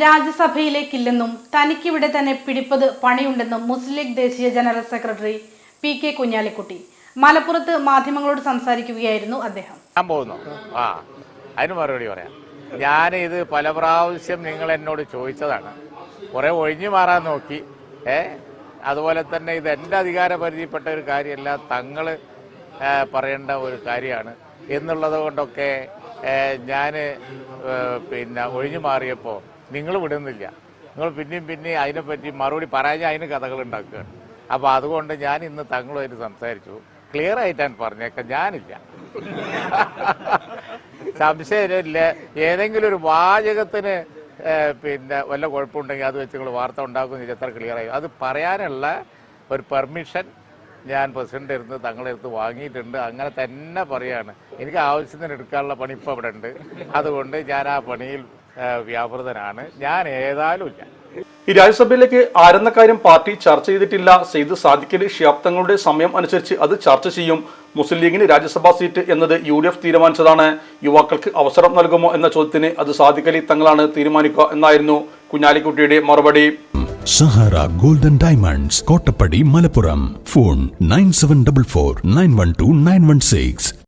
രാജ്യസഭയിലേക്കില്ലെന്നും തനിക്കിവിടെ തന്നെ പിടിപ്പത് പണിയുണ്ടെന്നും മുസ്ലിം ലീഗ് ദേശീയ general secretary P K. Kunhalikutty മലപ്പുറത്ത് മാധ്യമങ്ങളോട് സംസാരിക്കുകയായിരുന്നു അദ്ദേഹം. അതിന് മറുപടി പറയാം. ഇത് പല പ്രാവശ്യം നിങ്ങൾ എന്നോട് ചോദിച്ചതാണ്. കുറെ ഒഴിഞ്ഞു മാറാൻ നോക്കി. അതുപോലെ തന്നെ ഇത് എൻ്റെ അധികാരപരിധിപ്പെട്ട ഒരു കാര്യമല്ല, തങ്ങൾ പറയേണ്ട ഒരു കാര്യമാണ് എന്നുള്ളത് കൊണ്ടൊക്കെ ഞാൻ ഒഴിഞ്ഞു മാറിയപ്പോൾ നിങ്ങൾ വിടുന്നില്ല. നിങ്ങൾ പിന്നെയും അതിനെപ്പറ്റി മറുപടി പറയാൻ അതിന് കഥകൾ ഉണ്ടാക്കുകയാണ്. അപ്പോൾ അതുകൊണ്ട് ഞാൻ ഇന്ന് തങ്ങളുമായിട്ട് സംസാരിച്ചു. ക്ലിയർ ആയിട്ടാണ് പറഞ്ഞേക്കാം, ഞാനില്ല. സംശയമില്ല. ഏതെങ്കിലും ഒരു വാചകത്തിന് വല്ല കുഴപ്പമുണ്ടെങ്കിൽ അത് വെച്ച് നിങ്ങൾ വാർത്ത ഉണ്ടാക്കുന്നില്ല. എത്ര ക്ലിയറായി അത് പറയാനുള്ള ഒരു പെർമിഷൻ ഞാൻ പ്രസിഡന്റ് അടുത്ത് തങ്ങളുടെ അടുത്ത് വാങ്ങിയിട്ടുണ്ട്. അങ്ങനെ തന്നെ പറയാണ്. എനിക്ക് ആവശ്യത്തിന് എടുക്കാനുള്ള പണി ഇപ്പോൾ അവിടെ ഉണ്ട്. അതുകൊണ്ട് ഞാൻ ആ പണിയിൽ വ്യാപൃതനാണ്. ഞാൻ ഏതായാലും ഇല്ല. ഈ രാജ്യസഭയിലേക്ക് ആരെന്ന കാര്യം പാർട്ടി ചർച്ച ചെയ്തിട്ടില്ല. സെയ്ദ് സാദിഖലി ശിഹാബ് തങ്ങളുടെ സമയം അനുസരിച്ച് അത് ചർച്ച ചെയ്യും. മുസ്ലിം ലീഗിന് രാജ്യസഭാ സീറ്റ് എന്നത് UDF തീരുമാനിച്ചതാണ്. യുവാക്കൾക്ക് അവസരം നൽകുമോ എന്ന ചോദ്യത്തിന് അത് സാദിഖലി തങ്ങളാണ് തീരുമാനിക്കുക എന്നായിരുന്നു കുഞ്ഞാലിക്കുട്ടിയുടെ മറുപടി. Sahara golden diamonds, Kottappadi, Malappuram. Phone 9744 912 916.